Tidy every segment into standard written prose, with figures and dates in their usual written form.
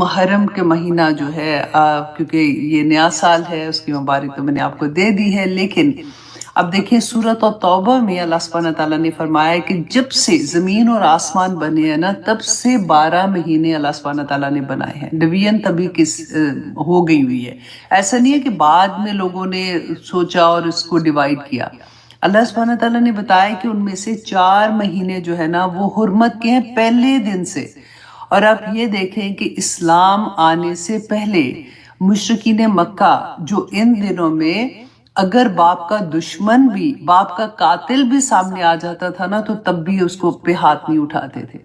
محرم کے مہینہ جو ہے کیونکہ یہ نیا سال ہے، اس کی مبارک تو میں نے آپ کو دے دی ہے، لیکن اب دیکھیں سورۃ التوبہ میں اللہ سبحانہ تعالیٰ نے فرمایا کہ جب سے زمین اور آسمان بنے ہیں نا، تب سے 12 مہینے اللہ سبحانہ تعالیٰ نے بنائے ہیں۔ ڈویژن تبھی ہو گئی ہوئی ہے، ایسا نہیں ہے کہ بعد میں لوگوں نے سوچا اور اس کو ڈیوائیڈ کیا۔ اللہ سبحانہ تعالیٰ نے بتایا کہ ان میں سے 4 مہینے جو ہے نا وہ حرمت کے ہیں پہلے دن سے۔ اور آپ یہ دیکھیں کہ اسلام آنے سے پہلے مشرکین مکہ جو ان دنوں میں اگر باپ کا دشمن بھی، باپ کا قاتل بھی سامنے آ جاتا تھا نا، تو تب بھی اس کو پہ ہاتھ نہیں اٹھاتے تھے۔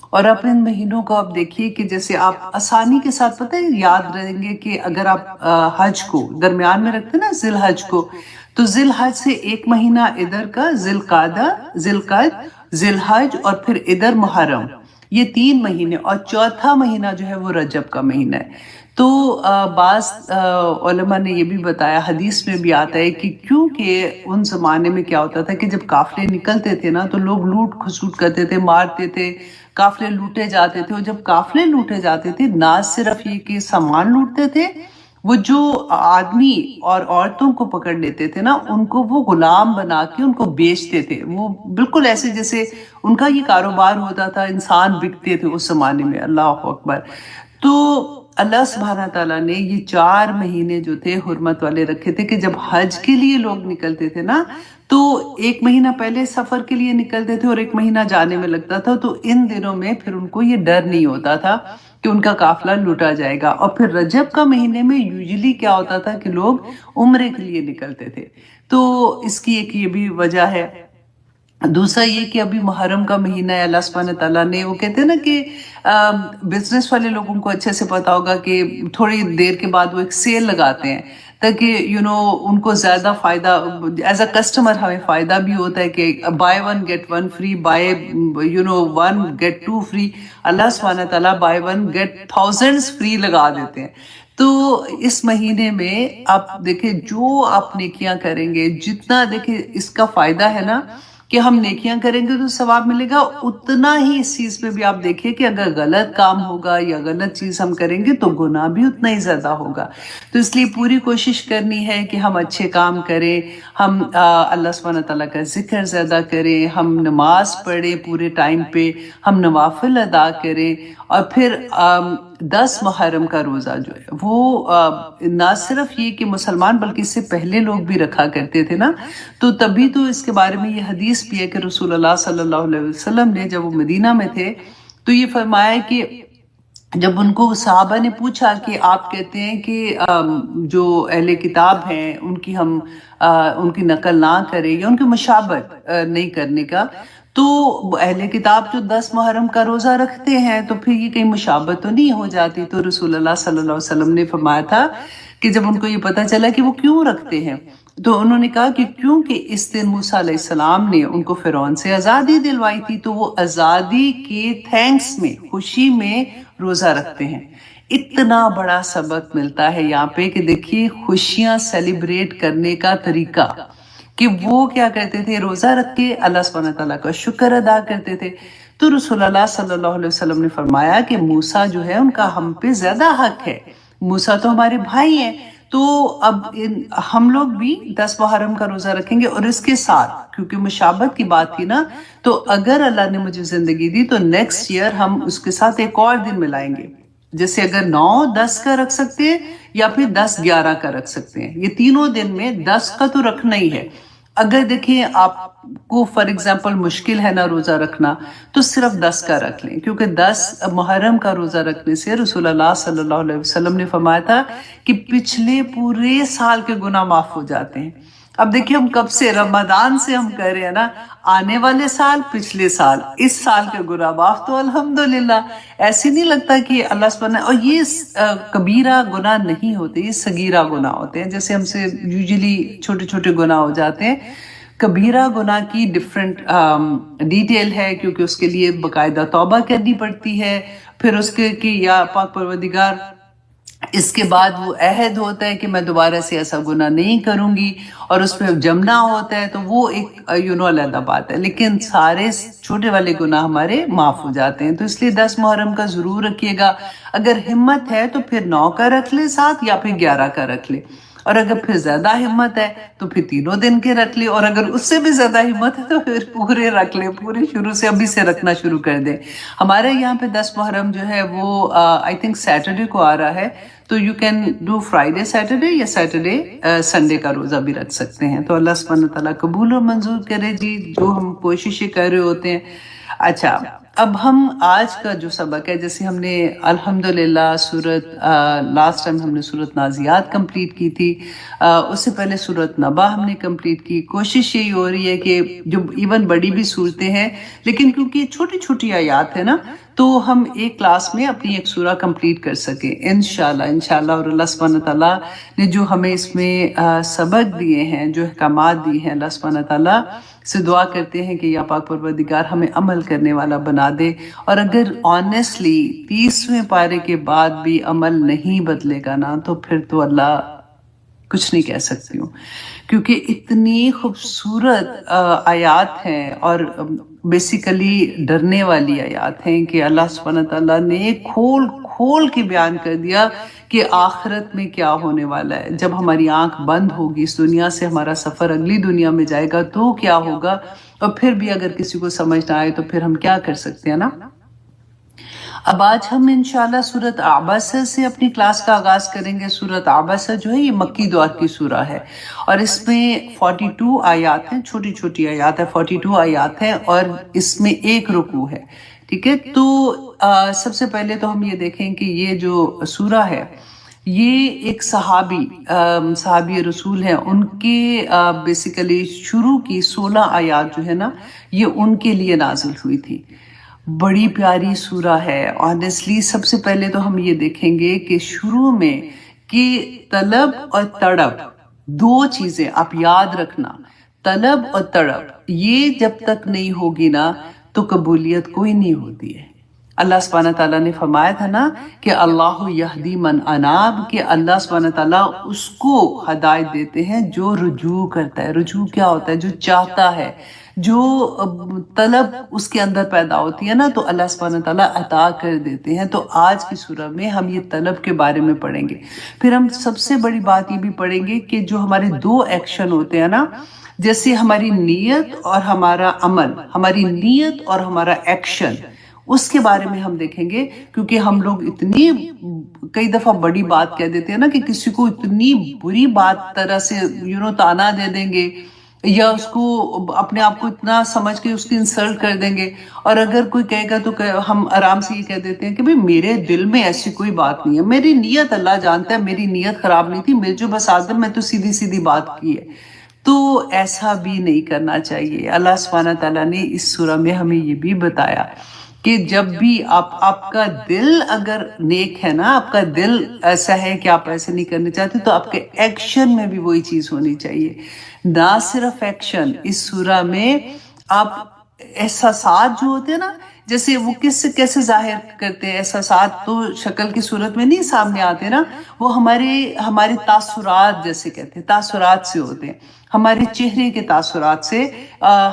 اور اب ان مہینوں کو آپ دیکھیے کہ جیسے آپ آسانی کے ساتھ پتہ ہے یاد رہیں گے کہ اگر آپ حج کو درمیان میں رکھتے نا، ذی الحج کو، تو ذی الحج سے ایک مہینہ ادھر کا ذی القعدہ، ذی القعدہ، ذی الحج اور پھر ادھر محرم، یہ 3 مہینے، اور چوتھا مہینہ جو ہے وہ رجب کا مہینہ ہے۔ تو بعض علماء نے یہ بھی بتایا، حدیث میں بھی آتا ہے کہ کیونکہ ان زمانے میں کیا ہوتا تھا کہ جب قافلے نکلتے تھے نا تو لوگ لوٹ کھسوٹ کرتے تھے، مارتے تھے، قافلے لوٹے جاتے تھے۔ اور جب قافلے لوٹے جاتے تھے، نہ صرف یہ کہ سامان لوٹتے تھے، وہ جو آدمی اور عورتوں کو پکڑ لیتے تھے نا، ان کو وہ غلام بنا کے ان کو بیچتے تھے۔ وہ بالکل ایسے جیسے ان کا یہ کاروبار ہوتا تھا، انسان بکتے تھے اس زمانے میں۔ اللہ اکبر۔ تو اللہ سبحانہ تعالیٰ نے یہ 4 مہینے جو تھے حرمت والے رکھے تھے کہ جب حج کے لیے لوگ نکلتے تھے نا، تو 1 مہینہ پہلے سفر کے لیے نکلتے تھے اور 1 مہینہ جانے میں لگتا تھا، تو ان دنوں میں پھر ان کو یہ ڈر نہیں ہوتا تھا کہ ان کا قافلہ لوٹا جائے گا۔ اور پھر رجب کا مہینے میں یوزلی کیا ہوتا تھا کہ لوگ عمرے کے لیے نکلتے تھے، تو اس کی ایک یہ بھی وجہ ہے۔ دوسرا یہ کہ ابھی محرم کا مہینہ ہے، اللہ سبحانہ تعالیٰ نے، وہ کہتے ہیں نا کہ بزنس والے لوگوں کو اچھے سے پتا ہوگا کہ تھوڑی دیر کے بعد وہ ایک سیل لگاتے ہیں تاکہ ان کو زیادہ فائدہ، ایز اے کسٹمر ہمیں فائدہ بھی ہوتا ہے کہ by 1 get 1 free، by 1 get 2 free، اللہ سبحانہ تعالیٰ بائی 1 get thousands free لگا دیتے ہیں۔ تو اس مہینے میں آپ دیکھیں جو آپ نیکیاں کریں گے، جتنا دیکھیں اس کا فائدہ ہے نا کہ ہم نیکیاں کریں گے تو ثواب ملے گا، اتنا ہی اس چیز پہ بھی آپ دیکھیں کہ اگر غلط کام ہوگا یا غلط چیز ہم کریں گے تو گناہ بھی اتنا ہی زیادہ ہوگا۔ تو اس لیے پوری کوشش کرنی ہے کہ ہم اچھے کام کریں، ہم اللہ سبحانہ تعالیٰ کا ذکر زیادہ کریں، ہم نماز پڑھیں پورے ٹائم پہ، ہم نوافل ادا کریں، اور پھر 10 محرم کا روزہ جو ہے وہ نہ صرف یہ کہ مسلمان بلکہ اس سے پہلے لوگ بھی رکھا کرتے تھے نا، تو تبھی تو اس کے بارے میں یہ حدیث بھی ہے کہ رسول اللہ صلی اللہ علیہ وسلم نے جب وہ مدینہ میں تھے تو یہ فرمایا کہ جب ان کو صحابہ نے پوچھا کہ آپ کہتے ہیں کہ جو اہل کتاب ہیں ان کی ہم ان کی نقل نہ کریں یا ان کی مشابہت نہیں کرنے کا، تو اہل کتاب جو 10 محرم کا روزہ رکھتے ہیں تو پھر یہ کہیں مشابہت تو نہیں ہو جاتی؟ تو رسول اللہ صلی اللہ علیہ وسلم نے فرمایا تھا کہ جب ان کو یہ پتہ چلا کہ وہ کیوں رکھتے ہیں تو انہوں نے کہا کہ کیونکہ اس دن موسیٰ علیہ السلام نے ان کو فرعون سے آزادی دلوائی تھی، تو وہ آزادی کے تھینکس میں، خوشی میں روزہ رکھتے ہیں۔ اتنا بڑا سبق ملتا ہے یہاں پہ کہ دیکھیے خوشیاں سیلیبریٹ کرنے کا طریقہ، کہ وہ کیا کرتے تھے، روزہ رکھ کے اللہ سبحانہ تعالیٰ کا شکر ادا کرتے تھے۔ تو رسول اللہ صلی اللہ علیہ وسلم نے فرمایا کہ موسیٰ جو ہے ان کا ہم پہ زیادہ حق ہے، موسیٰ تو ہمارے بھائی ہیں، تو اب ہم لوگ بھی 10 محرم کا روزہ رکھیں گے۔ اور اس کے ساتھ کیونکہ مشابہت کی بات تھی نا، تو اگر اللہ نے مجھے زندگی دی تو نیکسٹ ایئر ہم اس کے ساتھ ایک اور دن ملائیں گے، جیسے اگر 9-10 کا رکھ سکتے ہیں یا پھر 10-11 کا رکھ سکتے ہیں، یہ تینوں دن میں 10 کا تو رکھنا ہی ہے۔ اگر دیکھیں آپ کو فار ایگزامپل مشکل ہے نا روزہ رکھنا، تو صرف 10 کا رکھ لیں، کیونکہ 10 محرم کا روزہ رکھنے سے رسول اللہ صلی اللہ علیہ وسلم نے فرمایا تھا کہ پچھلے پورے سال کے گناہ معاف ہو جاتے ہیں۔ اب دیکھیں ہم کب سے، رمضان سے ہم کہہ رہے ہیں نا، آنے والے سال، پچھلے سال، اس سال کے گناہ معاف، تو الحمدللہ ایسے نہیں لگتا کہ اللہ سبحانہ، اور یہ کبیرہ گناہ نہیں ہوتے، یہ صغیرہ گناہ ہوتے ہیں، جیسے ہم سے یوزلی چھوٹے چھوٹے گناہ ہو جاتے ہیں۔ کبیرہ گناہ کی ڈیفرنٹ ڈیٹیل ہے، کیونکہ اس کے لیے باقاعدہ توبہ کرنی پڑتی ہے، پھر اس کے کہ یا پاک پروردگار اس کے بعد وہ عہد ہوتا ہے کہ میں دوبارہ سے ایسا گناہ نہیں کروں گی، اور اس پہ جمنا ہوتا ہے، تو وہ ایک علیحدہ بات ہے، لیکن سارے چھوٹے والے گناہ ہمارے معاف ہو جاتے ہیں۔ تو اس لیے 10 محرم کا ضرور رکھیے گا، اگر ہمت ہے تو پھر 9 کا رکھ لے ساتھ، یا پھر 11 کا رکھ لے، اور اگر پھر زیادہ ہمت ہے تو پھر تینوں دن کے رکھ لے، اور اگر اس سے بھی زیادہ ہمت ہے تو پھر پورے رکھ لے، پورے شروع سے ابھی سے رکھنا شروع کر دیں۔ ہمارے یہاں پہ 10 محرم جو ہے وہ آئی تھنک سیٹرڈے کو آ رہا ہے، تو you can do Friday Saturday, یا سیٹرڈے سنڈے کا روزہ بھی رکھ سکتے ہیں۔ تو اللہ سبحانہ تعالیٰ قبول و منظور کرے جی جو ہم کوششیں کر رہے ہوتے ہیں۔ اچھا، اب ہم آج کا جو سبق ہے، جیسے ہم نے الحمدللہ لاسٹ ٹائم ہم نے سورت نازیات کمپلیٹ کی تھی، اس سے پہلے سورت نبا ہم نے کمپلیٹ کی۔ کوشش یہی ہو رہی ہے کہ جو ایون بڑی بھی صورتیں ہیں، لیکن کیونکہ چھوٹی چھوٹی آیات ہے نا، تو ہم ایک کلاس میں اپنی ایک سورہ کمپلیٹ کر سکیں انشاءاللہ۔ اور اللہ سبحانہ تعالیٰ نے جو ہمیں اس میں سبق دیے ہیں، جو احکامات دیے ہیں، اللہ سبحانہ تعالیٰ سے دعا کرتے ہیں کہ یا پاک پروردگار ہمیں عمل کرنے والا بنا دے۔ اور اگر آنیسٹلی 30ویں پارے کے بعد بھی عمل نہیں بدلے گا نا، تو پھر تو اللہ کچھ نہیں کہہ سکتی ہوں، کیونکہ اتنی خوبصورت آیات ہیں اور بیسیکلی ڈرنے والی آیات ہیں کہ اللہ سبحانہ تعالیٰ نے کھول کھول کے بیان کر دیا کہ آخرت میں کیا ہونے والا ہے۔ جب ہماری آنکھ بند ہوگی اس دنیا سے، ہمارا سفر اگلی دنیا میں جائے گا تو کیا ہوگا، اور پھر بھی اگر کسی کو سمجھ نہ آئے تو پھر ہم کیا کر سکتے ہیں نا۔ اب آج ہم انشاءاللہ سورت عبسہ سے اپنی کلاس کا آغاز کریں گے۔ سورت عبسہ جو ہے یہ مکی دور کی سورہ ہے، اور اس میں 42 آیات ہیں، چھوٹی چھوٹی آیات ہیں، 42 آیات ہیں، اور اس میں ایک رکوع ہے، ٹھیک ہے۔ تو سب سے پہلے تو ہم یہ دیکھیں کہ یہ جو سورہ ہے یہ ایک صحابی رسول ہیں، ان کے بیسیکلی شروع کی 16 آیات جو ہے نا، یہ ان کے لیے نازل ہوئی تھی۔ بڑی پیاری سورہ ہے آنیسٹلی۔ سب سے پہلے تو ہم یہ دیکھیں گے کہ شروع میں کہ طلب اور تڑپ، دو چیزیں آپ یاد رکھنا، طلب اور تڑپ، یہ جب تک نہیں ہوگی نا تو قبولیت کوئی نہیں ہوتی ہے۔ اللہ سبحانہ تعالیٰ نے فرمایا تھا نا کہ اللہ یہدی من اناب، کہ اللہ سبحانہ تعالیٰ اس کو ہدایت دیتے ہیں جو رجوع کرتا ہے۔ رجوع کیا ہوتا ہے؟ جو چاہتا ہے، جو طلب اس کے اندر پیدا ہوتی ہے نا، تو اللہ سبحانہ تعالیٰ عطا کر دیتے ہیں۔ تو آج کی سورہ میں ہم یہ طلب کے بارے میں پڑھیں گے۔ پھر ہم سب سے بڑی بات یہ بھی پڑھیں گے کہ جو ہمارے 2 ایکشن ہوتے ہیں نا، جیسے ہماری نیت اور ہمارا عمل، ہماری نیت اور ہمارا ایکشن، اس کے بارے میں ہم دیکھیں گے، کیونکہ ہم لوگ اتنی کئی دفعہ بڑی بات کہہ دیتے ہیں نا کہ کسی کو اتنی بری بات طرح سے تانا دے دیں گے، یا اس کو اپنے آپ کو اتنا سمجھ کے اس کی انسلٹ کر دیں گے، اور اگر کوئی کہے گا تو ہم آرام سے یہ کہہ دیتے ہیں کہ بھئی میرے دل میں ایسی کوئی بات نہیں ہے، میری نیت اللہ جانتا ہے، میری نیت خراب نہیں تھی، میرے جو بس آدم میں تو سیدھی سیدھی بات کی ہے۔ تو ایسا بھی نہیں کرنا چاہیے۔ اللہ سبحانہ تعالیٰ نے اس سورہ میں ہمیں یہ بھی بتایا کہ جب بھی آپ کا دل اگر نیک ہے نا، آپ کا دل ایسا ہے کہ آپ ایسے نہیں کرنے چاہتے، تو آپ کے ایکشن میں بھی وہی چیز ہونی چاہیے۔ نہ صرف ایکشن، اس سورہ میں آپ احساسات جو ہوتے ہیں نا، جیسے وہ کیسے ظاہر کرتے ہیں، احساسات تو شکل کی صورت میں نہیں سامنے آتے نا، وہ ہمارے تاثرات جیسے کہتے ہیں، تاثرات سے ہوتے ہیں، ہمارے چہرے کے تاثرات سے،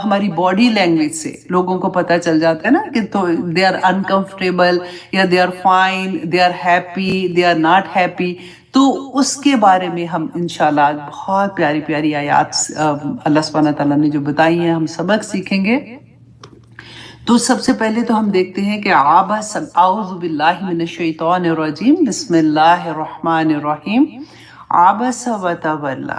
ہماری باڈی لینگویج سے لوگوں کو پتہ چل جاتا ہے نا کہ تو دے آر انکمفرٹیبل، یا they are fine, they are happy, they are not happy. تو اس کے بارے میں ہم انشاءاللہ بہت پیاری پیاری آیات اللہ سبحانہ تعالیٰ نے جو بتائی ہیں ہم سبق سیکھیں گے۔ تو سب سے پہلے تو ہم دیکھتے ہیں کہ اعوذ باللہ من الشیطان الرجیم، بسم اللہ الرحمن الرحیم۔ عبس وتولی،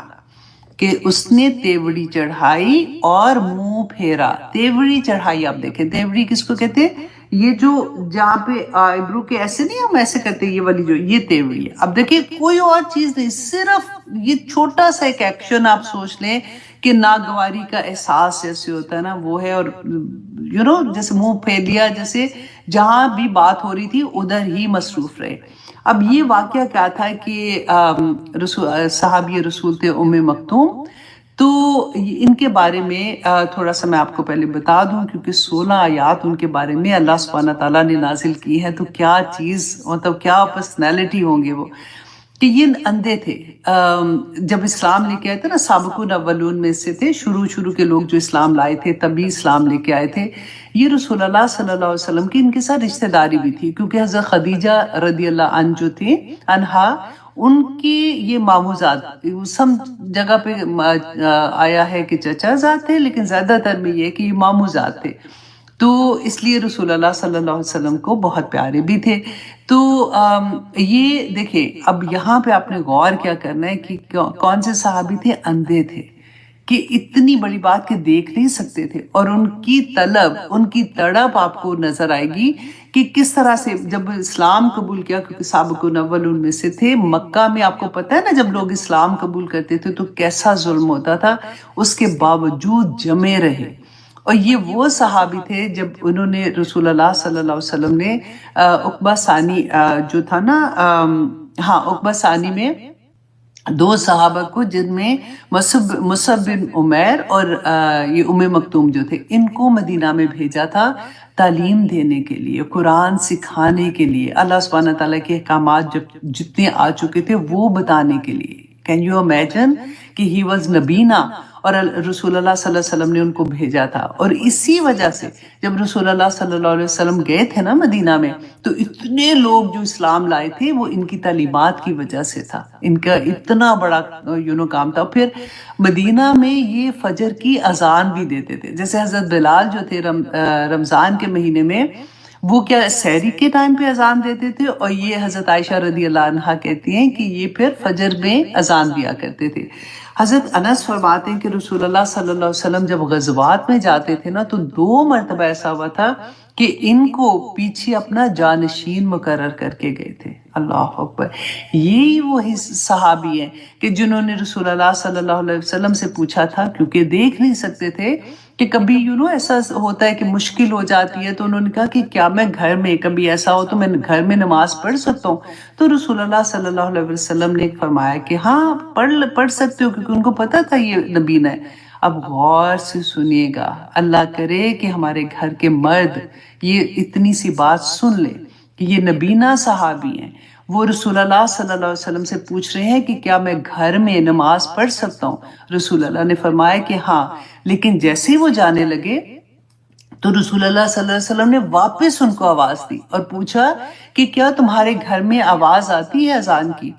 کہ اس نے تیوڑی چڑھائی اور منہ پھیرا۔ تیوڑی چڑھائی، آپ دیکھیں تیوڑی کس کو کہتے ہیں؟ یہ جو جہاں پہ آئیبرو کے ایسے نہیں ہم ایسے کرتے، یہ والی جو یہ تیوڑی ہے۔ اب دیکھیں کوئی اور چیز نہیں، صرف یہ چھوٹا سا ایک ایکشن آپ سوچ لیں کہ ناگواری کا احساس جیسے ہوتا ہے نا وہ ہے، اور جیسے منہ پھیر لیا، جیسے جہاں بھی بات ہو رہی تھی ادھر ہی مصروف رہے۔ اب یہ واقعہ کیا تھا کہ صحابی رسول تھے ام مکتوم، تو ان کے بارے میں تھوڑا سا میں آپ کو پہلے بتا دوں، کیونکہ 16 آیات ان کے بارے میں اللہ سبحانہ تعالیٰ نے نازل کی ہیں، تو کیا چیز، مطلب کیا پرسنالٹی ہوں گے وہ۔ کہ یہ اندھے تھے. جب اسلام لے کے آئے تھے نا، سابقون اولون میں سے تھے، شروع کے لوگ جو اسلام لائے تھے، تبھی اسلام لے کے آئے تھے. یہ رسول اللہ صلی اللہ علیہ وسلم کی ان کے ساتھ رشتہ داری بھی تھی، کیونکہ حضرت خدیجہ رضی اللہ عنہ جو تھی انہا، ان کی یہ ماموزاد سم جگہ پہ آیا ہے کہ چچا زاد تھے، لیکن زیادہ تر میں یہ کہ یہ ماموزاد تھے. تو اس لیے رسول اللہ صلی اللہ علیہ وسلم کو بہت پیارے بھی تھے. تو یہ دیکھیں، اب یہاں پہ آپ نے غور کیا کرنا ہے کہ کون سے صحابی تھے؟ اندھے تھے، کہ اتنی بڑی بات کہ دیکھ نہیں سکتے تھے، اور ان کی طلب، ان کی تڑپ آپ کو نظر آئے گی کہ کس طرح سے جب اسلام قبول کیا، کیونکہ سابقون اولون میں سے تھے. مکہ میں آپ کو پتہ ہے نا، جب لوگ اسلام قبول کرتے تھے تو کیسا ظلم ہوتا تھا، اس کے باوجود جمے رہے. اور یہ وہ صحابی تھے جب انہوں نے رسول اللہ صلی اللہ علیہ وسلم نے عقبہ ثانی جو تھا نا، عقبہ ثانی میں دو صحابہ کو، جن میں مصعب بن عمیر اور یہ ام مکتوم جو تھے، ان کو مدینہ میں بھیجا تھا تعلیم دینے کے لیے، قرآن سکھانے کے لیے، اللہ سبحانہ تعالیٰ کے احکامات جتنے آ چکے تھے وہ بتانے کے لیے. کین یو امیجن کہ ہی واز نبینا، اور رسول اللہ صلی اللہ علیہ وسلم نے ان کو بھیجا تھا. اور اسی وجہ سے جب رسول اللہ صلی اللہ علیہ وسلم گئے تھے نا مدینہ میں، تو اتنے لوگ جو اسلام لائے تھے وہ ان کی تعلیمات کی وجہ سے تھا. ان کا اتنا بڑا کام تھا. پھر مدینہ میں یہ فجر کی اذان بھی دیتے تھے. جیسے حضرت بلال جو تھے رمضان کے مہینے میں، وہ کیا سحری کے ٹائم پہ اذان دیتے تھے، اور یہ حضرت عائشہ رضی اللہ عنہا کہتی ہیں کہ یہ پھر فجر میں اذان دیا کرتے تھے. حضرت انس فرماتے ہیں کہ رسول اللہ صلی اللہ علیہ وسلم جب غزوات میں جاتے تھے نا، تو 2 مرتبہ ایسا ہوا تھا کہ ان کو پیچھے اپنا جانشین مقرر کر کے گئے تھے. اللہ اکبر. یہی وہی صحابی ہیں کہ جنہوں نے رسول اللہ صلی اللہ علیہ وسلم سے پوچھا تھا، کیونکہ دیکھ نہیں سکتے تھے کہ کبھی ایسا ہوتا ہے کہ مشکل ہو جاتی ہے، تو انہوں نے کہا کہ کیا میں گھر میں، کبھی ایسا ہو تو میں گھر میں نماز پڑھ سکتا ہوں؟ تو رسول اللہ صلی اللہ علیہ وسلم نے فرمایا کہ ہاں پڑھ سکتے ہو، کیونکہ ان کو پتا تھا یہ نبینا ہے. اب غور سے سنیے گا، اللہ کرے کہ ہمارے گھر کے مرد یہ اتنی سی بات سن لے کہ یہ نبینا صحابی ہیں. وہ رسول اللہ صلی اللہ علیہ وسلم سے پوچھ رہے ہیں کہ کیا میں گھر میں نماز پڑھ سکتا ہوں؟ رسول اللہ نے فرمایا کہ ہاں. لیکن جیسے ہی وہ جانے لگے تو رسول اللہ صلی اللہ علیہ وسلم نے واپس ان کو آواز دی اور پوچھا کہ کیا تمہارے گھر میں آواز آتی ہے اذان کی؟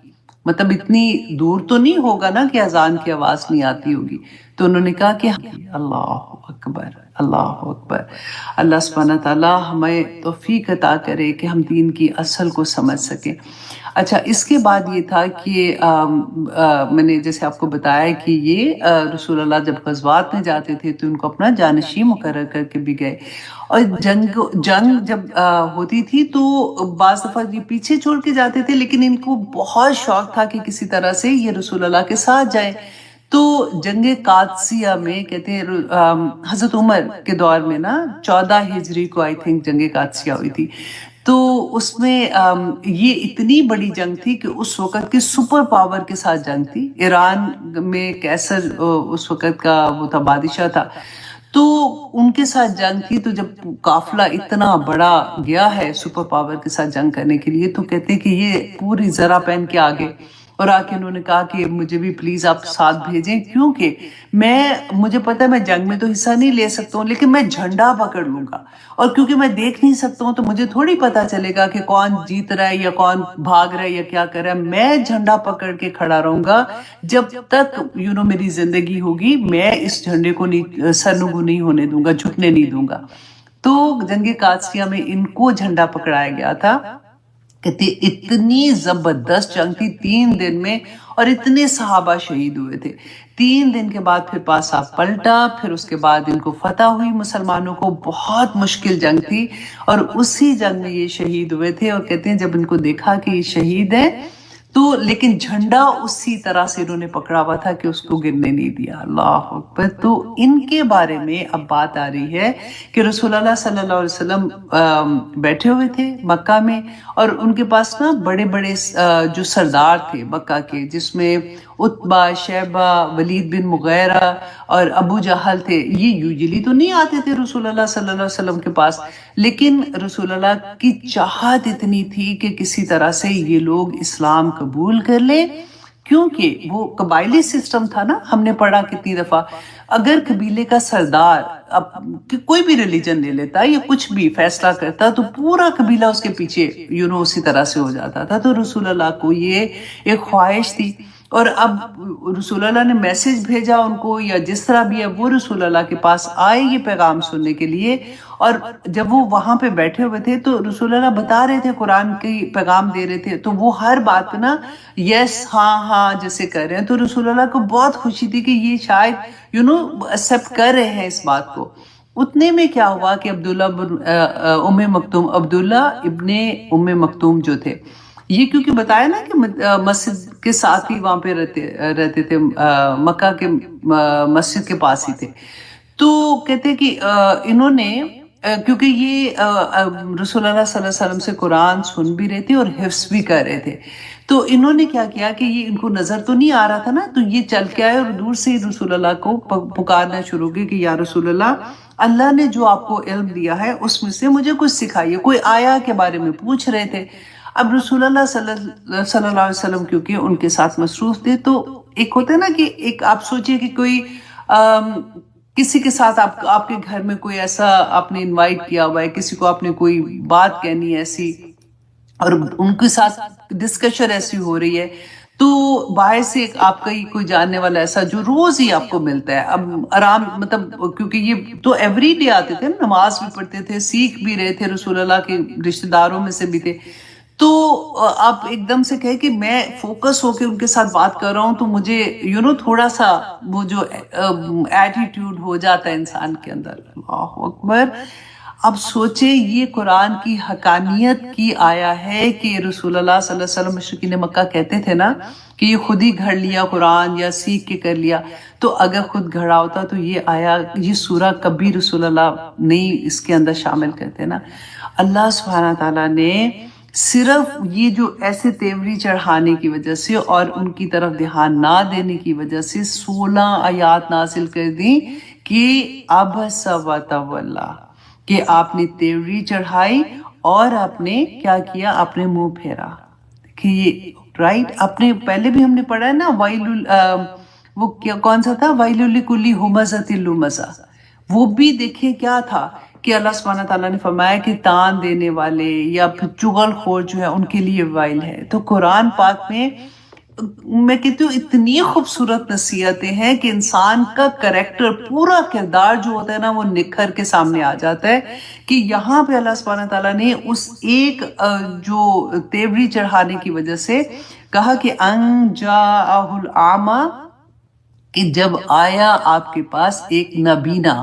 مطلب اتنی دور تو نہیں ہوگا نا کہ اذان کی آواز نہیں آتی ہوگی. تو انہوں نے کہا کہ اللہ اکبر، اللہ اکبر. اللہ سبحانہ تعالیٰ ہمیں توفیق عطا کرے کہ ہم دین کی اصل کو سمجھ سکیں. اچھا، اس کے بعد یہ تھا کہ میں نے جیسے آپ کو بتایا کہ یہ رسول اللہ جب غزوات میں جاتے تھے تو ان کو اپنا جانشین مقرر کر کے بھی گئے. اور جنگ جب ہوتی تھی تو بعض دفعہ یہ پیچھے چھوڑ کے جاتے تھے، لیکن ان کو بہت شوق تھا کہ کسی طرح سے یہ رسول اللہ کے ساتھ جائیں. تو جنگ قادسیہ میں کہتے ہیں حضرت عمر کے دور میں نا 14 ہجری کو آئی تھنک جنگ قادسیہ ہوئی تھی. تو اس میں یہ اتنی بڑی جنگ تھی کہ اس وقت کے سپر پاور کے ساتھ جنگ تھی. ایران میں قیصر اس وقت کا وہ تھا، بادشاہ تھا، تو ان کے ساتھ جنگ تھی. تو جب قافلہ اتنا بڑا گیا ہے سپر پاور کے ساتھ جنگ کرنے کے لیے، تو کہتے ہیں کہ یہ پوری ذرا پہن کے آگے، اور آ کے انہوں نے کہا کہ مجھے بھی پلیز آپ ساتھ بھیجیں، کیونکہ مجھے پتا ہے میں جنگ میں تو حصہ نہیں لے سکتا ہوں، لیکن میں جھنڈا پکڑ لوں گا. اور کیونکہ میں دیکھ نہیں سکتا ہوں تو مجھے تھوڑی پتا چلے گا کہ کون جیت رہا ہے یا کون بھاگ رہا ہے یا کیا کر رہا ہے. میں جھنڈا پکڑ کے کھڑا رہوں گا جب تک میری زندگی ہوگی. میں اس جھنڈے کو سرنگو نہیں ہونے دوں گا، جھکنے نہیں دوں گا. تو جنگ قادسیہ میں ان کو جھنڈا پکڑایا گیا تھا. کہتے اتنی زبردست جنگ تھی 3 دن میں، اور اتنے صحابہ شہید ہوئے تھے. 3 دن کے بعد پھر پاسا پلٹا، پھر اس کے بعد ان کو فتح ہوئی مسلمانوں کو. بہت مشکل جنگ تھی، اور اسی جنگ میں یہ شہید ہوئے تھے. اور کہتے ہیں جب ان کو دیکھا کہ یہ شہید ہیں تو لیکن جھنڈا اسی طرح سے انہوں نے پکڑا ہوا تھا کہ اس کو گرنے نہیں دیا. اللہ اکبر. تو ان کے بارے میں اب بات آ رہی ہے کہ رسول اللہ صلی اللہ علیہ وسلم بیٹھے ہوئے تھے مکہ میں، اور ان کے پاس نا بڑے بڑے جو سردار تھے مکہ کے، جس میں عتبہ، شیبہ، ولید بن مغیرہ اور ابو جہل تھے. یہ یوزلی تو نہیں آتے تھے رسول اللہ صلی اللہ علیہ وسلم کے پاس، لیکن رسول اللہ کی چاہت اتنی تھی کہ کسی طرح سے یہ لوگ اسلام قبول قبول کر لیں، کیونکہ وہ قبائلی سسٹم تھا نا، ہم نے پڑھا کتنی دفعہ، اگر قبیلے کا سردار اب کوئی بھی ریلیجن لے لیتا یا کچھ بھی فیصلہ کرتا تو پورا قبیلہ اس کے پیچھے اسی طرح سے ہو جاتا تھا. تو رسول اللہ کو یہ ایک خواہش تھی، اور اب رسول اللہ نے میسج بھیجا ان کو، یا جس طرح بھی ہے وہ رسول اللہ کے پاس آئے یہ پیغام سننے کے لیے. اور جب وہ وہاں پہ بیٹھے ہوئے تھے تو رسول اللہ بتا رہے تھے، قرآن کی پیغام دے رہے تھے، تو وہ ہر بات پہ نا یس ہاں ہاں جیسے کر رہے ہیں. تو رسول اللہ کو بہت خوشی تھی کہ یہ شاید ایکسیپٹ کر رہے ہیں اس بات کو. اتنے میں کیا ہوا کہ عبداللہ ابن ام مکتوم جو تھے، یہ کیونکہ بتایا نا کہ مسجد کے ساتھ ہی وہاں پہ رہتے تھے، مکہ کے مسجد کے پاس ہی تھے. تو کہتے کہ انہوں نے کیونکہ یہ رسول اللہ صلی اللہ علیہ وسلم سے قرآن سن بھی رہے تھے اور حفظ بھی کر رہے تھے، تو انہوں نے کیا کیا کہ یہ ان کو نظر تو نہیں آ رہا تھا نا، تو یہ چل کے آئے اور دور سے ہی رسول اللہ کو پکارنا شروع کی کہ یا رسول اللہ نے جو آپ کو علم دیا ہے اس میں سے مجھے کچھ سکھائیے. کوئی آیا کے بارے میں پوچھ رہے تھے. اب رسول اللہ صلی اللہ علیہ وسلم کیونکہ ان کے ساتھ مصروف تھے، تو ایک ہوتا ہے نا کہ ایک آپ سوچئے کہ کوئی کسی کے ساتھ آپ کے گھر میں کوئی ایسا آپ نے انوائٹ کیا ہوا ہے، کسی کو آپ نے کوئی بات کہنی ہے ایسی، اور ان کے ساتھ ڈسکشن ایسی ہو رہی ہے، تو باہر سے آپ کا ہی کوئی جاننے والا ایسا جو روز ہی آپ کو ملتا ہے. اب آرام مطلب کیونکہ یہ تو ایوری ڈے آتے تھے، نماز بھی پڑھتے تھے، سیکھ بھی رہے تھے، رسول اللہ کے رشتہ داروں میں سے بھی تھے. تو آپ ایک دم سے کہے کہ میں فوکس ہو کے ان کے ساتھ بات کر رہا ہوں، تو مجھے تھوڑا سا وہ جو ایٹیٹیوڈ ہو جاتا ہے انسان کے اندر. اللہ اکبر. اب سوچے یہ قرآن کی حقانیت کی آیا ہے کہ رسول اللہ صلی اللہ علیہ وسلم مشرکین مکہ کہتے تھے نا کہ یہ خود ہی گھڑ لیا قرآن یا سیکھ کے کر لیا. تو اگر خود گھڑا ہوتا تو یہ سورہ کبھی رسول اللہ نہیں اس کے اندر شامل کرتے نا. اللہ سبحانہ تعالیٰ نے صرف یہ جو ایسے تیوری چڑھانے کی وجہ سے اور ان کی طرف دھیان نہ دینے کی وجہ سے 16 آیات نازل کر دی کہ عبس وتولی، کہ آپ نے تیوری چڑھائی اور آپ نے کیا کیا، آپ نے منہ پھیرا. کہ یہ رائٹ اپنے پہلے بھی ہم نے پڑھا ہے نا، وہ کون سا تھا، ویل لکل ہمزۃ لمزہ. وہ بھی دیکھیں کیا تھا کہ اللہ سبحانہ تعالیٰ نے فرمایا کہ تان دینے والے یا پھر چغل خور جو ہے ان کے لیے وائل ہے. تو قرآن پاک میں کہتی ہوں اتنی خوبصورت نصیحتیں ہیں کہ انسان کا کریکٹر، پورا کردار جو ہوتا ہے نا وہ نکھر کے سامنے آ جاتا ہے. کہ یہاں پہ اللہ سبحانہ تعالیٰ نے اس ایک جو تیوری چڑھانے کی وجہ سے کہا کہ ان جاءہ الاعمی، کہ جب آیا آپ کے پاس ایک نبینا.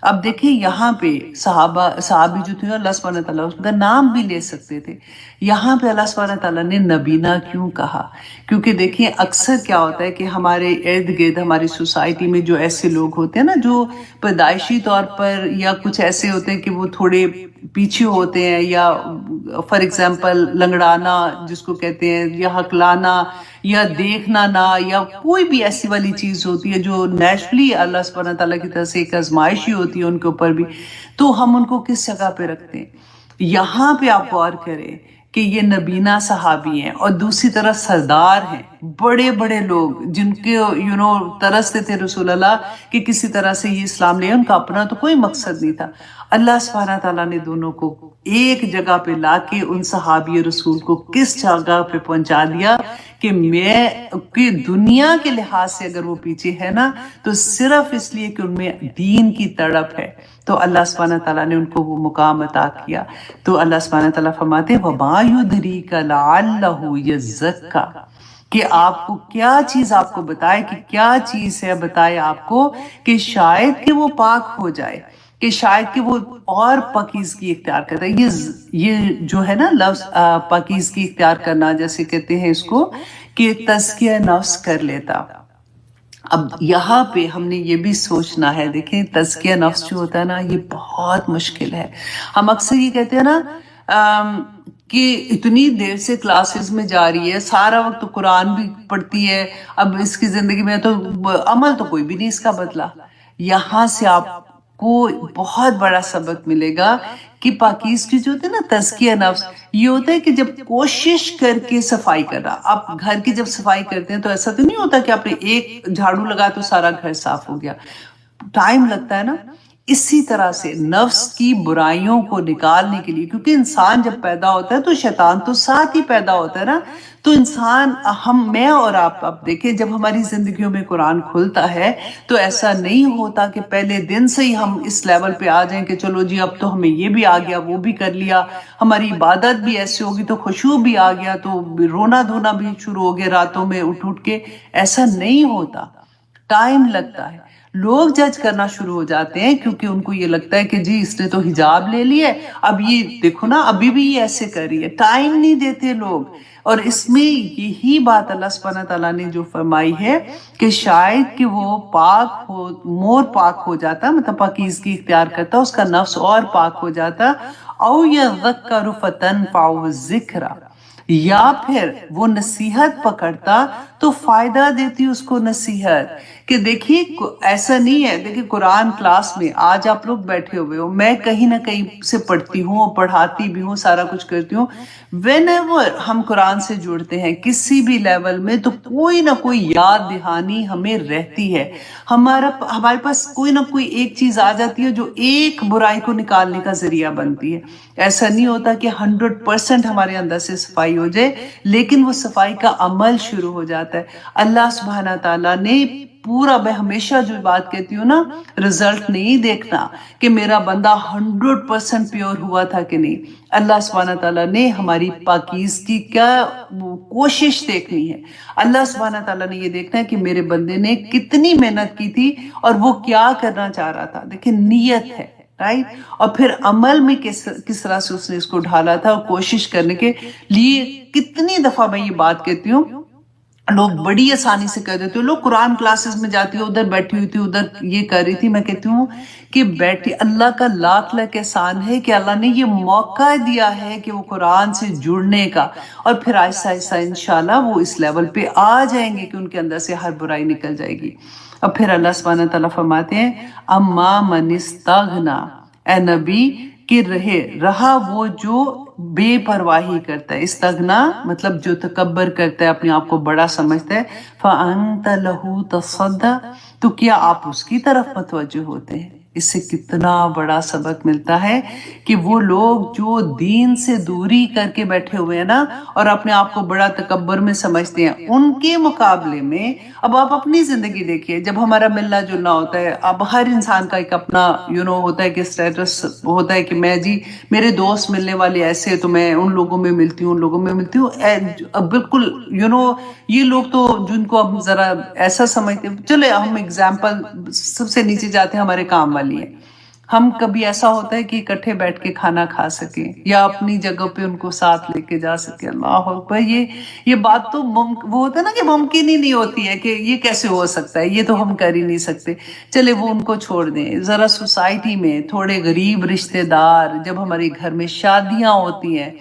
اب دیکھیں یہاں پہ صحابی جو تھے اللہ سبحانہ تعالیٰ اس کا نام بھی لے سکتے تھے، یہاں پہ اللہ سبحانہ تعالیٰ نے نبینا کیوں کہا؟ کیونکہ دیکھیں اکثر کیا ہوتا ہے کہ ہمارے ارد گرد ہماری سوسائٹی میں جو ایسے لوگ ہوتے ہیں نا جو پیدائشی طور پر یا کچھ ایسے ہوتے ہیں کہ وہ تھوڑے پیچھے ہوتے ہیں، یا فار ایگزامپل لنگڑانا جس کو کہتے ہیں، یا ہکلانا، یا دیکھنا نہ، یا کوئی بھی ایسی والی چیز ہوتی ہے جو نیچرلی اللہ سبحانہ تعالیٰ کی طرف سے ایک آزمائش ہی ہوتی ہے ان کے اوپر بھی، تو ہم ان کو کس جگہ پہ رکھتے ہیں؟ یہاں پہ آپ غور کریں کہ یہ نبینا صحابی ہیں اور دوسری طرف سردار ہیں، بڑے بڑے لوگ جن کے ترستے تھے رسول اللہ کہ کسی طرح سے یہ اسلام لے. ان کا اپنا تو کوئی مقصد نہیں تھا. اللہ سبحانہ تعالیٰ نے دونوں کو ایک جگہ پہ لا کے ان صحابی رسول کو کس جگہ پہ پہنچا دیا کہ دنیا کے لحاظ سے اگر وہ پیچھے ہے نا تو صرف اس لیے کہ ان میں دین کی تڑپ ہے، تو اللہ سبحانہ تعالیٰ نے ان کو وہ مقام عطا کیا. تو اللہ سبحانہ تعالیٰ فرماتے ہیں وَمَا يُدْرِيكَ لَعَلَّهُ يَزَّكَّىٰ، کہ آپ کو کیا چیز آپ کو بتائے، کہ کیا چیز ہے بتائے آپ کو کہ شاید کہ وہ پاک ہو جائے، کہ شاید کہ وہ اور پاکیزگی اختیار کرتا ہے. یہ جو ہے نا لفظ پاکیزگی اختیار کرنا، جیسے کہتے ہیں اس کو کہ تزکیہ نفس کر لیتا. اب یہاں پہ ہم نے یہ بھی سوچنا ہے، دیکھیں تزکیہ نفس جو ہوتا ہے نا یہ بہت مشکل ہے. ہم اکثر یہ کہتے ہیں نا کہ اتنی دیر سے کلاسز میں جا رہی ہے، سارا وقت قرآن بھی پڑھتی ہے، اب اس کی زندگی میں تو عمل تو کوئی بھی نہیں اس کا بدلا. یہاں سے آپ کو بہت بڑا سبق ملے گا کہ پاکیزگی جو ہوتی ہے نا، تزکیہ نفس، یہ ہوتا ہے کہ جب کوشش کر کے صفائی کرنا. آپ گھر کی جب صفائی کرتے ہیں تو ایسا تو نہیں ہوتا کہ آپ نے ایک جھاڑو لگا تو سارا گھر صاف ہو گیا، ٹائم لگتا ہے نا. اسی طرح سے نفس کی برائیوں کو نکالنے کے لیے، کیونکہ انسان جب پیدا ہوتا ہے تو شیطان تو ساتھ ہی پیدا ہوتا ہے نا، تو انسان، میں اور آپ دیکھیں جب ہماری زندگیوں میں قرآن کھلتا ہے تو ایسا نہیں ہوتا کہ پہلے دن سے ہی ہم اس لیول پہ آ جائیں کہ چلو جی اب تو ہمیں یہ بھی آ گیا، وہ بھی کر لیا، ہماری عبادت بھی ایسی ہوگی تو خشوع بھی آ گیا، تو رونا دھونا بھی شروع ہو گیا راتوں میں اٹھ کے. ایسا نہیں ہوتا، ٹائم لگتا ہے. لوگ جج کرنا شروع ہو جاتے ہیں کیونکہ ان کو یہ لگتا ہے کہ جی اس نے تو حجاب لے لیا ہے، اب یہ دیکھو نا ابھی بھی یہ ایسے کر رہی ہے. ٹائم نہیں دیتے لوگ. اور اس میں یہی بات اللہ سبحانہ تعالیٰ نے جو فرمائی ہے کہ شاید کہ وہ پاک ہو، مور پاک ہو جاتا، مطلب پاکیزگی اختیار کرتا، اس کا نفس اور پاک ہو جاتا. او یذکر فتنفعہ الذکریٰ، یا پھر وہ نصیحت پکڑتا تو فائدہ دیتی اس کو نصیحت. کہ دیکھیے ایسا نہیں ہے، دیکھیے قرآن کلاس میں آج آپ لوگ بیٹھے ہوئے ہو، میں کہیں نہ کہیں سے پڑھتی ہوں اور پڑھاتی بھی ہوں، سارا کچھ کرتی ہوں. وین ایور ہم قرآن سے جڑتے ہیں کسی بھی لیول میں تو کوئی نہ کوئی یاد دہانی ہمیں رہتی ہے. ہمارے پاس کوئی نہ کوئی ایک چیز آ جاتی ہے جو ایک برائی کو نکالنے کا ذریعہ بنتی ہے. ایسا نہیں ہوتا کہ 100% ہمارے اندر سے صفائی ہو جائے، لیکن وہ صفائی کا عمل شروع ہو جاتا ہے. اللہ سبحانہ تعالیٰ نے پورا، میں ہمیشہ جو بات کہتی ہوں نا، رزلٹ نہیں دیکھنا کہ میرا بندہ 100% پیور ہوا تھا کہ نہیں. اللہ سبحانہ تعالیٰ نے ہماری پاکیزگی کا کوشش دیکھنی ہے. اللہ سبحانہ تعالیٰ نے یہ دیکھنا ہے کہ میرے بندے نے کتنی محنت کی تھی اور وہ کیا کرنا چاہ رہا تھا. دیکھیں نیت ہے، رائٹ، اور پھر عمل میں کس طرح سے اس نے اس کو ڈھالا تھا. اور کوشش کرنے کے لیے کتنی دفعہ میں یہ بات کہتی ہوں، لوگ بڑی آسانی سے کہہ دیتے ہیں، لوگ قرآن کلاسز میں جاتی ہو، ادھر بیٹھی ہوئی تھی، ادھر یہ کر رہی تھی. میں کہتی ہوں کہ بیٹھی، اللہ کا لاکھ لاکھ احسان ہے کہ اللہ نے یہ موقع دیا ہے کہ وہ قرآن سے جڑنے کا، اور پھر آہستہ آہستہ انشاءاللہ وہ اس لیول پہ آ جائیں گے کہ ان کے اندر سے ہر برائی نکل جائے گی. اور پھر اللہ سبحانہ تعالیٰ فرماتے ہیں اما من استغنا، اے نبی کہ رہا وہ جو بے پرواہی کرتا ہے. استغنا مطلب جو تکبر کرتا ہے، اپنے آپ کو بڑا سمجھتا ہے. فَأَنْتَ لَهُ تَصَدَّى، تو کیا آپ اس کی طرف متوجہ ہوتے ہیں؟ اس سے کتنا بڑا سبق ملتا ہے کہ وہ لوگ جو دین سے دوری کر کے بیٹھے ہوئے ہیں نا، اور اپنے آپ کو بڑا تکبر میں سمجھتے ہیں، ان کے مقابلے میں اب آپ اپنی زندگی دیکھیے. جب ہمارا ملنا جلنا ہوتا ہے، اب ہر انسان کا ایک اپنا ہوتا ہے کہ اسٹیٹس ہوتا ہے کہ میں جی میرے دوست ملنے والے ایسے تو میں ان لوگوں میں ملتی ہوں، ان لوگوں میں ملتی ہوں. بالکل یہ لوگ تو جن کو ہم ذرا ایسا سمجھتے ہیں، چلے ہم اگزامپل سب سے نیچے جاتے ہیں، ہمارے کام والی ہیں. ہم کبھی ایسا ہوتا ہے کہ اکٹھے بیٹھ کے کھانا کھا سکیں یا اپنی جگہ پہ ان کو ساتھ لے کے جا سکیں. اللہ اکبر، یہ بات تو وہ ہوتا ہے نا کہ ممکن ہی نہیں ہوتی ہے، کہ یہ کیسے ہو سکتا ہے، یہ تو ہم کر ہی نہیں سکتے. چلے وہ ان کو چھوڑ دیں. ذرا سوسائٹی میں تھوڑے غریب رشتہ دار، جب ہمارے گھر میں شادیاں ہوتی ہیں،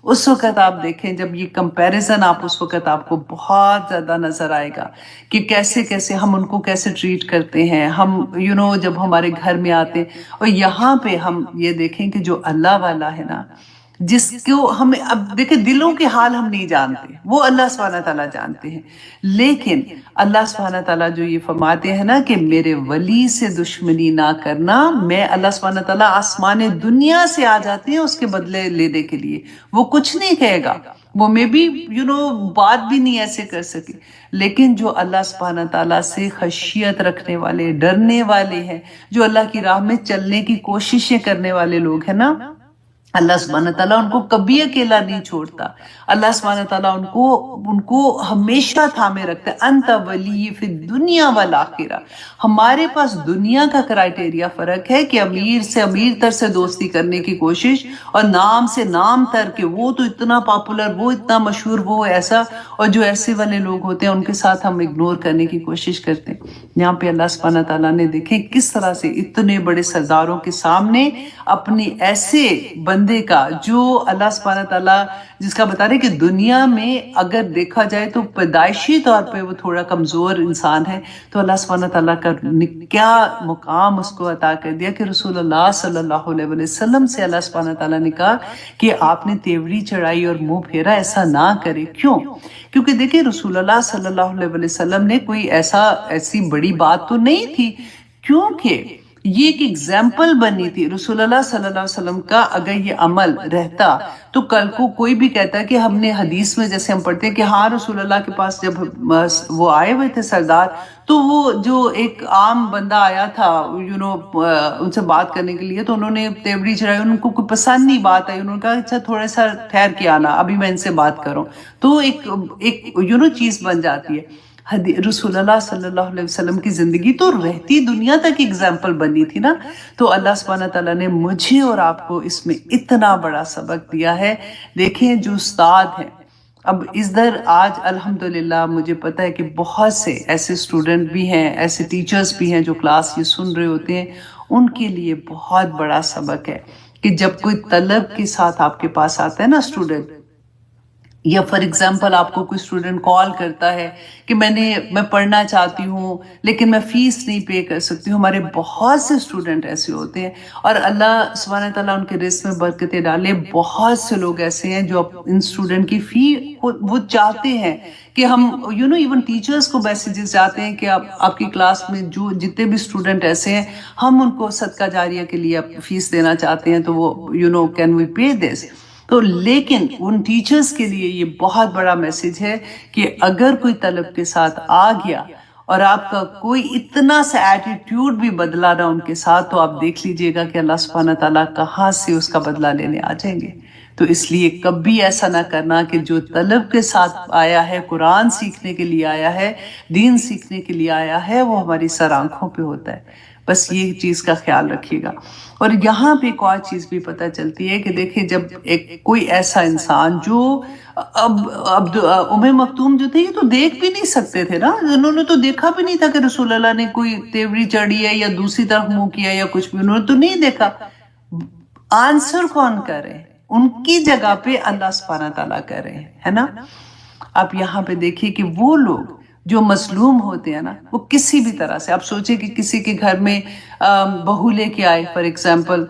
اس وقت آپ دیکھیں، جب یہ کمپیریزن اس وقت آپ کو بہت زیادہ نظر آئے گا کہ کیسے ہم ان کو کیسے ٹریٹ کرتے ہیں. ہم جب ہمارے گھر میں آتے ہیں، اور یہاں پہ ہم یہ دیکھیں کہ جو اللہ والا ہے نا، جس کو ہمیں، اب دیکھیں دلوں کے حال ہم نہیں جانتے، وہ اللہ سبحانہ تعالیٰ جانتے ہیں. لیکن اللہ سبحانہ تعالیٰ جو یہ فرماتے ہیں نا کہ میرے ولی سے دشمنی نہ کرنا، میں اللہ سبحانہ تعالیٰ آسمان دنیا سے آ جاتے ہیں اس کے بدلے لینے کے لیے. وہ کچھ نہیں کہے گا، وہ میں بھی بات بھی نہیں ایسے کر سکے. لیکن جو اللہ سبحانہ تعالیٰ سے خشیت رکھنے والے، ڈرنے والے ہیں، جو اللہ کی راہ میں چلنے کی کوششیں کرنے والے لوگ ہیں نا، اللہ سبحانہ تعالیٰ ان کو کبھی اکیلا نہیں چھوڑتا. اللہ سبحانہ تعالیٰ ان کو ہمیشہ تھامے رکھتا ہے. انت ولی فی الدنیا والآخرہ. ہمارے پاس دنیا کا کرائٹیریا فرق ہے کہ امیر سے امیر تر سے دوستی کرنے کی کوشش، اور نام سے نام تر کہ وہ تو اتنا پاپولر، وہ اتنا مشہور، وہ ایسا، اور جو ایسے والے لوگ ہوتے ہیں ان کے ساتھ ہم اگنور کرنے کی کوشش کرتے ہیں. یہاں پہ اللہ سبحانہ تعالیٰ نے دیکھیں کس طرح سے اتنے بڑے سرداروں کے سامنے اپنے ایسے بندے بندے کا جو اللہ سبحانہ تعالیٰ جس کا بتا رہے کہ دنیا میں اگر دیکھا جائے تو پیدائشی طور پہ وہ تھوڑا کمزور انسان ہے، تو اللہ سبحانہ تعالیٰ کا کیا مقام اس کو عطا کر دیا کہ رسول اللہ صلی اللہ علیہ وسلم سے اللہ سبحانہ تعالیٰ نے کہا کہ آپ نے تیوری چڑھائی اور منہ پھیرا، ایسا نہ کرے۔ کیوں؟ کیونکہ دیکھیں رسول اللہ صلی اللہ علیہ وسلم نے کوئی ایسی بڑی بات تو نہیں تھی، کیونکہ یہ ایک ایگزامپل بنی تھی۔ رسول اللہ صلی اللہ علیہ وسلم کا اگر یہ عمل رہتا تو کل کو کوئی بھی کہتا کہ ہم نے حدیث میں جیسے ہم پڑھتے ہیں کہ ہاں رسول اللہ کے پاس جب وہ آئے ہوئے تھے سردار، تو وہ جو ایک عام بندہ آیا تھا ان سے بات کرنے کے لیے، تو انہوں نے تیوری چڑھائی، ان کو کوئی پسند نہیں بات آئی، انہوں نے کہا اچھا تھوڑا سا ٹھہر کے آنا، ابھی میں ان سے بات کروں، تو ایک چیز بن جاتی ہے۔ رسول اللہ صلی اللہ علیہ وسلم کی زندگی تو رہتی دنیا تک ایگزامپل بنی تھی نا، تو اللہ سبحانہ تعالیٰ نے مجھے اور آپ کو اس میں اتنا بڑا سبق دیا ہے۔ دیکھیں جو استاد ہیں، اب اس در آج الحمدللہ مجھے پتا ہے کہ بہت سے ایسے اسٹوڈنٹ بھی ہیں، ایسے ٹیچرز بھی ہیں جو کلاس یہ سن رہے ہوتے ہیں، ان کے لیے بہت بڑا سبق ہے کہ جب کوئی طلب کے ساتھ آپ کے پاس آتا ہے نا اسٹوڈنٹ، یا فار ایگزامپل آپ کو کوئی اسٹوڈنٹ کال کرتا ہے کہ میں پڑھنا چاہتی ہوں لیکن میں فیس نہیں پے کر سکتی ہوں۔ ہمارے بہت سے اسٹوڈنٹ ایسے ہوتے ہیں، اور اللہ سبحانہ تعالیٰ ان کے رزق میں برکتیں ڈالے۔ بہت سے لوگ ایسے ہیں جو ان اسٹوڈنٹ کی فی وہ چاہتے ہیں کہ ہم ایون ٹیچرز کو میسیجز جاتے ہیں کہ آپ کی کلاس میں جو جتنے بھی اسٹوڈنٹ ایسے ہیں، ہم ان کو صدقہ جاریہ کے لیے فیس دینا چاہتے ہیں، تو وہ کین وی پے دس؟ تو لیکن ان ٹیچرز کے لیے یہ بہت بڑا میسج ہے کہ اگر کوئی طلب کے ساتھ آ گیا اور آپ کا کوئی اتنا سا ایٹیٹیوڈ بھی بدلا نہ ان کے ساتھ، تو آپ دیکھ لیجئے گا کہ اللہ سبحانہ تعالیٰ کہاں سے اس کا بدلہ لینے آ جائیں گے۔ تو اس لیے کبھی ایسا نہ کرنا کہ جو طلب کے ساتھ آیا ہے، قرآن سیکھنے کے لیے آیا ہے، دین سیکھنے کے لیے آیا ہے، وہ ہماری سر آنکھوں پہ ہوتا ہے۔ بس یہ چیز کا خیال رکھیے گا۔ اور یہاں پہ ایک اور چیز بھی پتہ چلتی ہے کہ دیکھیں جب کوئی ایسا انسان جو اب مکتوم جو تھے، یہ تو دیکھ بھی نہیں سکتے تھے نا، انہوں نے تو دیکھا بھی نہیں تھا کہ رسول اللہ نے کوئی تیوری چڑھی ہے یا دوسری طرف منہ کیا یا کچھ بھی، انہوں نے تو نہیں دیکھا۔ آنسر کون کر رہے ہیں؟ ان کی جگہ پہ اللہ سبحانہ تعالیٰ کر رہے ہیں، ہے نا۔ آپ یہاں پہ دیکھیے کہ وہ لوگ جو مظلوم ہوتے ہیں نا، وہ کسی بھی طرح سے، آپ سوچیں کہ کسی کے گھر میں بہو لے کے آئے فار ایگزامپل،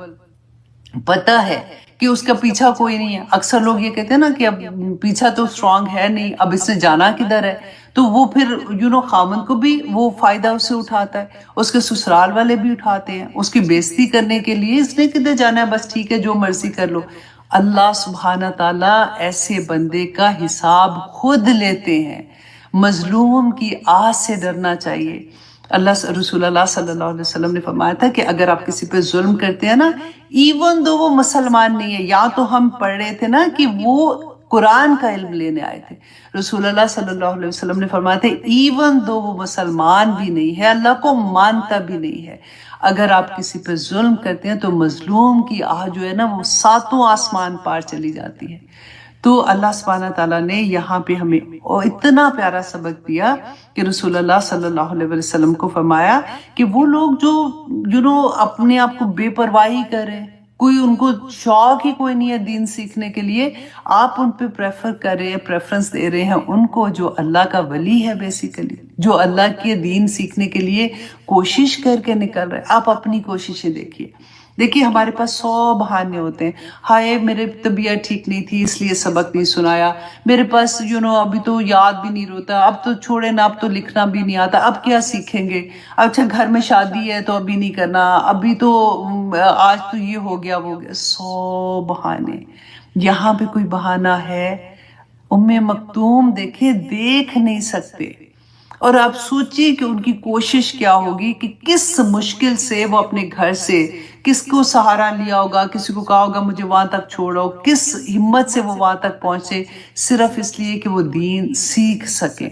پتہ ہے کہ اس کا پیچھا کوئی نہیں ہے، اکثر لوگ یہ کہتے ہیں نا کہ اب پیچھا تو اسٹرانگ ہے نہیں، اب اس نے جانا کدھر ہے، تو وہ پھر خامن کو بھی وہ فائدہ اس سے اٹھاتا ہے، اس کے سسرال والے بھی اٹھاتے ہیں، اس کی بےزتی کرنے کے لیے اس نے کدھر جانا ہے، بس ٹھیک ہے جو مرضی کر لو۔ اللہ سبحانہ تعالیٰ ایسے بندے کا حساب خود لیتے ہیں۔ مظلوم کی آہ سے ڈرنا چاہیے۔ رسول اللہ صلی اللہ علیہ وسلم نے فرمایا تھا کہ اگر آپ کسی پہ ظلم کرتے ہیں نا، ایون دو وہ مسلمان نہیں ہے، یا تو ہم پڑھ رہے تھے نا کہ وہ قرآن کا علم لینے آئے تھے، رسول اللہ صلی اللہ علیہ وسلم نے فرمایا تھا ایون دو وہ مسلمان بھی نہیں ہے، اللہ کو مانتا بھی نہیں ہے، اگر آپ کسی پہ ظلم کرتے ہیں تو مظلوم کی آہ جو ہے نا وہ ساتوں آسمان پار چلی جاتی ہے۔ تو اللہ سبحانہ تعالیٰ نے یہاں پہ ہمیں اتنا پیارا سبق دیا کہ رسول اللہ صلی اللہ علیہ وسلم کو فرمایا کہ وہ لوگ جو اپنے آپ کو بے پرواہی کر رہے ہیں، کوئی ان کو شوق ہی کوئی نہیں ہے دین سیکھنے کے لیے، آپ ان پہ پریفر کر رہے ہیں، پریفرنس دے رہے ہیں ان کو جو اللہ کا ولی ہے، بیسیکلی جو اللہ کے دین سیکھنے کے لیے کوشش کر کے نکل رہے ہیں۔ آپ اپنی کوششیں دیکھیے ہمارے پاس 100 بہانے ہوتے ہیں، ہائے میرے طبیعت ٹھیک نہیں تھی اس لیے سبق نہیں سنایا، میرے پاس ابھی تو یاد بھی نہیں رہتا، اب تو چھوڑے نا، اب تو لکھنا بھی نہیں آتا، اب کیا سیکھیں گے، اچھا گھر میں شادی ہے تو ابھی نہیں کرنا، ابھی تو آج تو یہ ہو گیا وہ گیا، 100 بہانے۔ یہاں پہ کوئی بہانہ ہے؟ مکتوم دیکھیں دیکھ نہیں سکتے، اور آپ سوچیے کہ ان کی کوشش کیا ہوگی کہ کس مشکل سے وہ اپنے گھر سے کس کو سہارا لیا ہوگا، کسی کو کہا ہوگا مجھے وہاں تک چھوڑو، کس ہمت سے وہ وہاں تک پہنچے، صرف اس لیے کہ وہ دین سیکھ سکیں۔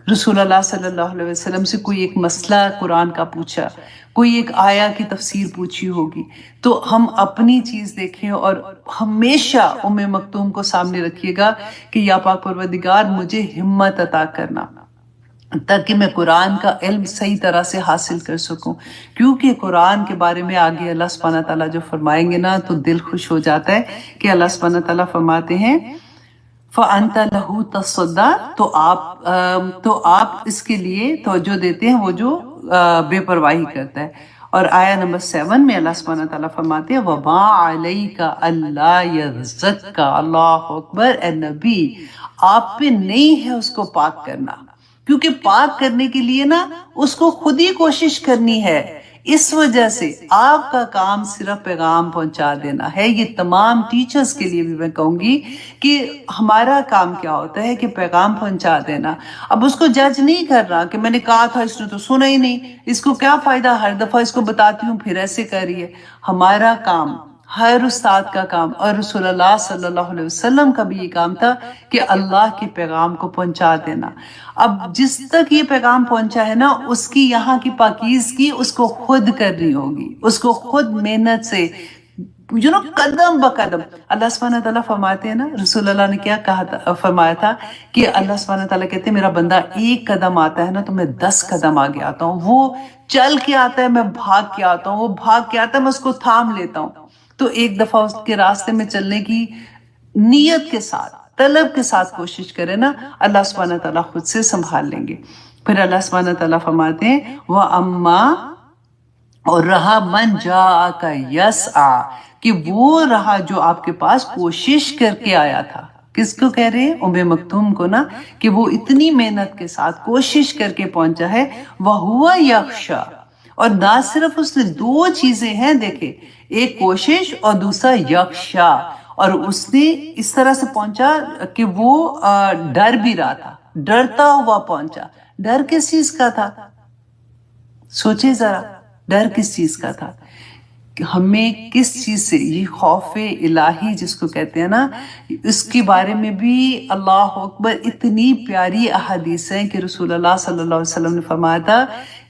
رسول اللہ صلی اللہ علیہ وسلم سے کوئی ایک مسئلہ قرآن کا پوچھا، کوئی ایک آیا کی تفسیر پوچھی ہوگی، تو ہم اپنی چیز دیکھیں اور ہمیشہ مکتوم کو سامنے رکھیے گا کہ یا پاک پروردگار مجھے ہمت عطا کرنا، تاکہ میں قرآن کا علم صحیح طرح سے حاصل کر سکوں، کیونکہ قرآن کے بارے میں آگے اللہ سبحانہ تعالیٰ جو فرمائیں گے نا تو دل خوش ہو جاتا ہے کہ اللہ سبحانہ تعالیٰ فرماتے ہیں فَأَنْتَ لَهُ تَصَدَّىٰ، تو آپ اس کے لیے توجہ دیتے ہیں وہ جو بے پرواہی کرتا ہے۔ اور آیہ نمبر 7 میں اللہ سبحانہ تعالیٰ فرماتے ہیں وَمَا عَلَيْكَ أَلَّا يَزَّكَّىٰ، اللہ اکبر، اے نبی آپ پہ نہیں ہے اس کو پاک کرنا، کیونکہ پاک کرنے کے لیے نا اس کو خود ہی کوشش کرنی ہے۔ اس وجہ سے آپ کا کام صرف پیغام پہنچا دینا ہے۔ یہ تمام ٹیچرز کے لیے بھی میں کہوں گی کہ ہمارا کام کیا ہوتا ہے کہ پیغام پہنچا دینا۔ اب اس کو جج نہیں کرنا کہ میں نے کہا تھا اس نے تو سنا ہی نہیں، اس کو کیا فائدہ، ہر دفعہ اس کو بتاتی ہوں پھر ایسے کر رہی ہے۔ ہمارا کام، ہر استاد کا کام، اور رسول اللہ صلی اللہ علیہ وسلم کا بھی یہ کام تھا کہ اللہ کے پیغام کو پہنچا دینا۔ اب جس تک یہ پیغام پہنچا ہے نا اس کی یہاں کی پاکیزگی اس کو خود کرنی ہوگی، اس کو خود محنت سے قدم بقدم۔ اللہ سبحانہ تعالیٰ فرماتے ہیں نا، رسول اللہ نے کیا کہا تھا، فرمایا تھا کہ اللہ سبحانہ تعالیٰ کہتے ہیں میرا بندہ ایک قدم آتا ہے نا تو میں 10 قدم آگے آتا ہوں، وہ چل کے آتا ہے میں بھاگ کے آتا ہوں، وہ بھاگ کے آتا ہے میں اس کو تھام لیتا ہوں۔ تو ایک دفعہ اس کے راستے میں چلنے کی نیت کے ساتھ، طلب کے ساتھ کوشش کرے نا، اللہ سبحانہ تعالیٰ خود سے سنبھال لیں گے۔ پھر اللہ سبحانہ تعالیٰ فرماتے ہیں وَأَمَّا، اور رہا من جَاءَكَ يَسْعَىٰ، کہ وہ رہا جو آپ کے پاس کوشش کر کے آیا تھا۔ کس کو کہہ رہے ہیں؟ ام مکتوم کو نا، کہ وہ اتنی محنت کے ساتھ کوشش کر کے پہنچا ہے۔ وَهُوَ يَخْشَىٰ، اور نہ صرف اس نے 2 چیزیں ہیں دیکھیں، ایک کوشش اور دوسرا یکشا، اور اس نے اس طرح سے پہنچا کہ وہ ڈر بھی رہا تھا، ڈرتا ہوا پہنچا۔ ڈر کس چیز کا تھا؟ سوچے ذرا، ڈر کس چیز کا تھا؟ ہمیں کس چیز سے، یہ خوف الہی جس کو کہتے ہیں نا، اس کے بارے میں بھی اللہ اکبر اتنی پیاری احادیث ہیں کہ رسول اللہ صلی اللہ علیہ وسلم نے فرمایا تھا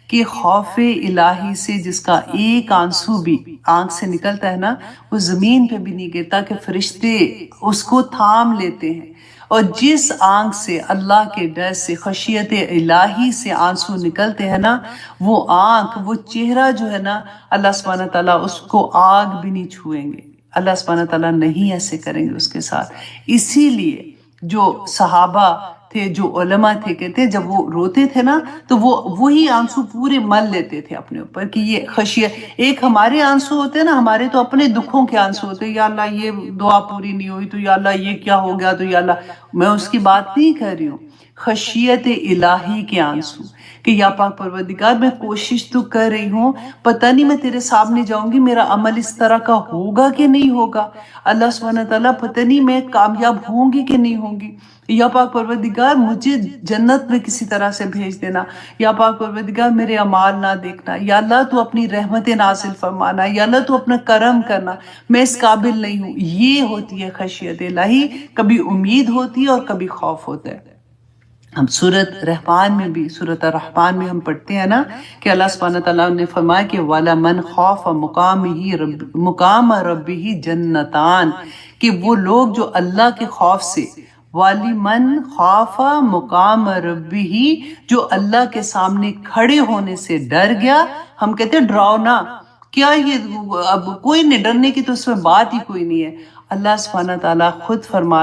کہ خوف الہی سے جس کا ایک آنسو بھی آنکھ سے نکلتا ہے نا وہ زمین پہ بھی نہیں گرتا کہ فرشتے اس کو تھام لیتے ہیں۔ اور جس آنکھ سے اللہ کے ڈر سے، خشیت الہی سے آنسو نکلتے ہیں نا، وہ آنکھ، وہ چہرہ جو ہے نا، اللہ سبحانہ تعالیٰ اس کو آگ بھی نہیں چھوئیں گے، اللہ سبحانہ تعالیٰ نہیں ایسے کریں گے اس کے ساتھ۔ اسی لیے جو صحابہ تھے، جو علماء تھے، کہتے ہیں جب وہ روتے تھے نا تو وہ وہی آنسو پورے مل لیتے تھے اپنے اوپر کہ یہ خشیت۔ ایک ہمارے آنسو ہوتے ہیں نا، ہمارے تو اپنے دکھوں کے آنسو ہوتے ہیں، یا اللہ یہ دعا پوری نہیں ہوئی تو یا اللہ یہ کیا ہو گیا تو یا اللہ، میں اس کی بات نہیں کر رہی ہوں، خشیت الہی کے آنسو کہ یا پاک پروردگار میں کوشش تو کر رہی ہوں، پتہ نہیں میں تیرے سامنے جاؤں گی میرا عمل اس طرح کا ہوگا کہ نہیں ہوگا، اللہ سبحانہ تعالیٰ پتہ نہیں میں کامیاب ہوں گی کہ نہیں ہوں گی، یا پاک پروردگار مجھے جنت میں کسی طرح سے بھیج دینا، یا پاک پروردگار میرے اعمال نہ دیکھنا، یا اللہ تو اپنی رحمت نازل فرمانا، یا اللہ تو اپنا کرم کرنا، میں اس قابل نہیں ہوں۔ یہ ہوتی ہے خشیت الہی، کبھی امید ہوتی ہے اور کبھی خوف ہوتا ہے۔ ہم سورۃ رحمان میں بھی، سورۃ الرحمن میں ہم پڑھتے ہیں نا کہ اللہ سبحانہ تعالیٰ نے فرمایا کہ وَلَمَنْ خَافَ مُقَامَ رَبِّهِ جَنَّتَانِ، کہ وہ لوگ جو اللہ کے خوف سے، وَلِمَنْ خَافَ مُقَامَ رَبِّهِ، جو اللہ کے سامنے کھڑے ہونے سے ڈر گیا۔ ہم کہتے ہیں ڈراؤ نا، کیا یہ اب کوئی نہیں ڈرنے کی تو اس میں بات ہی کوئی نہیں ہے۔ اللہ سبحانہ تعالیٰ خود فرما